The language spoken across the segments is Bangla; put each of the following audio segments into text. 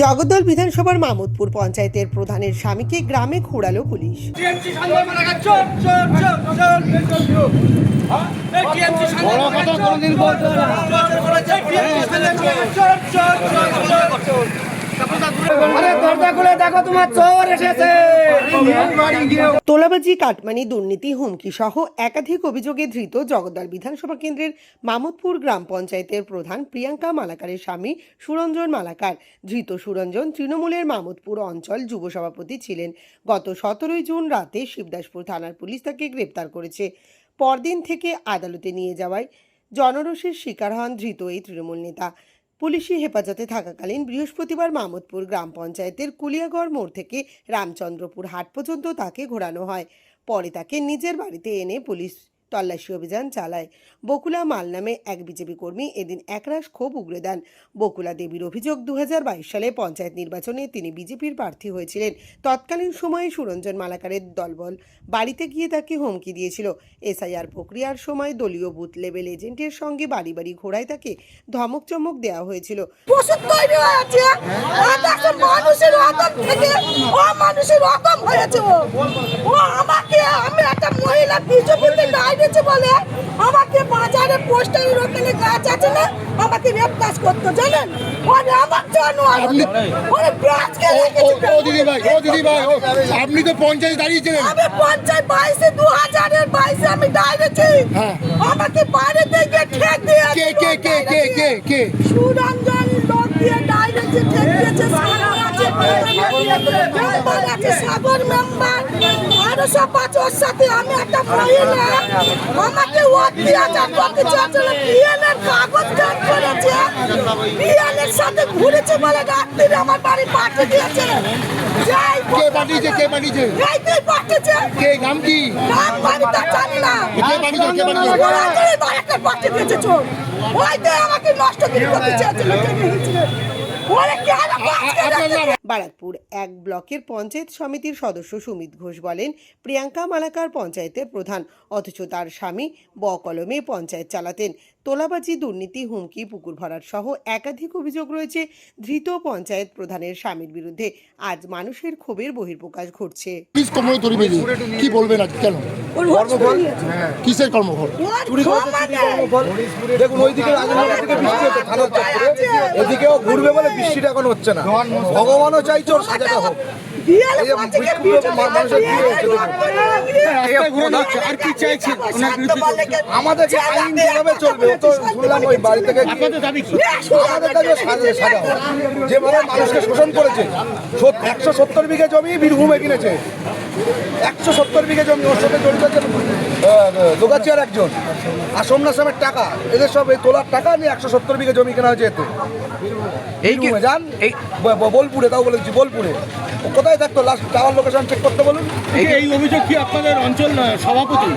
জগদ্দল বিধানসভার মামুদপুর পঞ্চায়েতের প্রধানের স্বামীকে গ্রামে ঘোরালো পুলিশ। তোলাবাজি, কাটমানি, দুর্নীতি, হুমকি সহ একাধিক অভিযোগে ধৃত জগদ্দল বিধানসভা কেন্দ্রের মামুদপুর গ্রাম পঞ্চায়েতের প্রধান প্রিয়াঙ্কা মালাকারের স্বামী সুরঞ্জন মালাকার। ধৃত সুরঞ্জন তৃণমূলের মামুদপুর অঞ্চল যুব সভাপতি ছিলেন। গত 17 জুন রাতে শিবদাসপুর থানার পুলিশ তাকে গ্রেপ্তার করেছে। পরদিন থেকে আদালতে নিয়ে যাওয়ায় জনরোষের শিকার হন ধৃত এই তৃণমূল নেতা। পুলিশি হেফাজতে থাকাকালীন বৃহস্পতিবার মামুদপুর গ্রাম পঞ্চায়েতের কুলিয়াগড় মোড় থেকে রামচন্দ্রপুর হাট পর্যন্ত তাকে ঘোরানো হয়। পরে তাকে নিজের বাড়িতে এনে পুলিশ তল্লাশি অভিযান চালায়। বকুলা মাল নামে এক বিজেপি কর্মী এদিন একরাশ ক্ষোভ উগরে দেন। বকুলা দেবীর অভিযোগ, 2022 সালে পঞ্চায়েত নির্বাচনে তিনি বিজেপির প্রার্থী হয়েছিলেন। তৎকালীন সময়ে সুরঞ্জন মালাকারের দলবল বাড়িতে গিয়ে তাকে হুমকি দিয়েছিল। এসআইআর প্রক্রিয়ার সময় দলীয় বুথ লেভেল এজেন্টের সঙ্গে বাড়ি বাড়ি ঘোরায় তাকে ধমক চমক দেওয়া হয়েছিল। বলে আমাকে বাজারে পোস্টারের ওখানে গাছ আছে না, আমাকে রেপ কাজ করতে জানেন। আমার জানোয়ার আপনি তো পঞ্চায়েত দাঁড়িয়েছিলেন। আমি পঞ্চায়েত 2022 আমি দাঁড়িয়েছি। আমাকে বাইরে থেকে ঠেক দিয়ে কে সুরঞ্জন লোক দিয়ে দাঁড়িয়েছে, ঠেক দিয়েছে। সাগর মেম্বার আরো সব 5 ওর সাথে আমি একটা মহিলা আমাকে অত্যাচার করতে চাচ্ছিল। পিএলের কাগজ কাট করেছে, পিএলের সাথে ঘুরেছে বলে রাত্রি আমার বাড়ি পাঠিয়ে দিয়েছে। কে পাঠিয়েছে? এই তুই পাঠিয়েছে। কে নাম কি? নাম বাড়িটা জানি না। কে পাঠিয়েছে? বাড়িটা পাঠিয়ে দিয়েছে চোর। ওই তো আমাকে নষ্ট করতে চাচ্ছিল। বারাকপুর 1 ব্লকের পঞ্চায়েত সমিতির সদস্য সুমিত ঘোষ বলেন, প্রিয়াঙ্কা মালাকার পঞ্চায়েতের প্রধান, অথচ তার স্বামী বকলমে পঞ্চায়েত চালাতেন। তোলাবাজি, দুর্নীতি, হুমকি, পুকুর ভরাট সহ একাধিক অভিযোগ রয়েছে ধৃত পঞ্চায়েত প্রধানের স্বামীর বিরুদ্ধে। আজ মানুষের ক্ষোভের বহিঃপ্রকাশ ঘটছে। কি বলবেন আজ? কেন কিসের কর্মঘট? দেখুন, ওইদিকে এদিকেও ঘুরবে বলে বৃষ্টিটা এখন হচ্ছে না। ভগবানও চাইছে ওর সাজাটা হোক। আমাদেরকে আইন যেভাবে চলবে, তো শুনলাম ওই বাড়ি থেকে আমাদের কাছে সাজা হোক। যেভাবে মানুষকে শোষণ করেছে, 170 বিঘা জমি বীরভূমে কিনেছে। 170 বিঘা জমি, ওর সাথে জড়িত আছেন দোকাচিয়ার একজন আর সোমনাথের টাকা, এদের সব এই তোলার টাকা নিয়ে 170 বিঘা জমি কেনা হয়েছে এতে। এই যান বোলপুরে, তাও বলেছি বোলপুরে। কোথায় থাকতো লাস্ট টাওয়ার লোকেশন চেক করতে বলুন। এই অভিযোগ কি আপনাদের অঞ্চল সভাপতি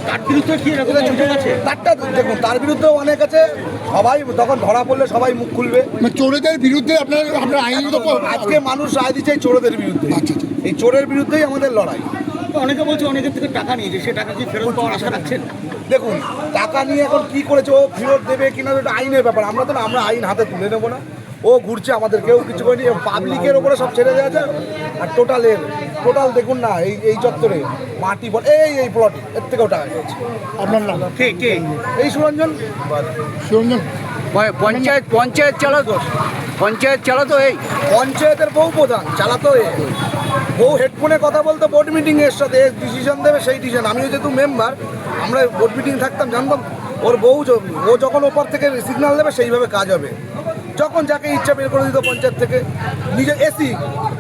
তার বিরুদ্ধে কি এরকম অভিযোগ আছে? তারটা দেখুন, তার বিরুদ্ধেও অনেক আছে। সবাই তখন ধরা পড়লে সবাই মুখ খুলবে। চোরেদের বিরুদ্ধে আপনার আইন আজকে মানুষ রায় দিচ্ছে এই চোরেদের বিরুদ্ধে। এই চোরের বিরুদ্ধেই আমাদের লড়াই। অনেকে বলছে অনেকের থেকে টাকা নিয়েছে, সে টাকা কি ফেরত পাওয়ার আশা রাখছেন? দেখুন, টাকা নিয়ে এখন কি করেছে, ও ফেরত দেবে কিনা এটা আইনের ব্যাপার। আমরা আইন হাতে তুলে নেবো না। ও ঘুরছে, আমাদের কেউ কিছু করেনি। পাবলিকের ওপরে সব ছেড়ে দেওয়া যায়। আর টোটাল দেখুন না, এই চত্বরে মাটি এই প্লট এর থেকেও টাকা গেছে। আপনার নাম? কে? এই সুরঞ্জন পঞ্চায়েত চালাতো এই পঞ্চায়েতের বউ প্রধান চালাতো। বউ হেডফোনে কথা বলতো বোর্ড মিটিংয়ের সাথে, ডিসিশন দেবে সেই ডিসিশন। আমিও যেহেতু মেম্বার, আমরা বোর্ড মিটিং থাকতাম, জানতাম। ওর বউ ও যখন ওপর থেকে সিগন্যাল দেবে সেইভাবে কাজ হবে। যখন যাকে ইচ্ছা বের করে দিত পঞ্চায়েত থেকে। নিজে এসি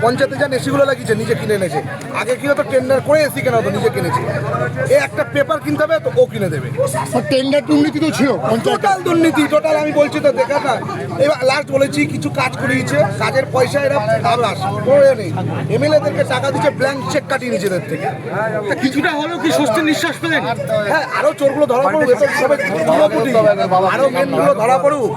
পঞ্চায়েতে যান, এসিগুলো লাগিয়েছে, নিজে কিনে এনেছে। আগে কি হতো, টেন্ডার করে এসি কেনা হতো, নিজে কিনেছে। একটা পেপার কিনতে হবে তো ও কিনে দেবে। টেন্ডার দুর্নীতি তো ছিল, টোটাল দুর্নীতি, টোটাল। আমি বলছি তো, দেখা না। এবার লাস্ট বলেছি কিছু কাজ করিয়েছে, কাজের পয়সা এরা করে নেই। এমএলএদেরকে টাকা দিচ্ছে, ব্ল্যাঙ্ক চেক কাটিয়ে নিজেদের থেকে। কিছুটা হলেও কি স্বস্তির নিঃশ্বাস পেলেন? হ্যাঁ, আরো চোরগুলো ধরা পড়ুক, আরো মেনগুলো ধরা পড়ুক।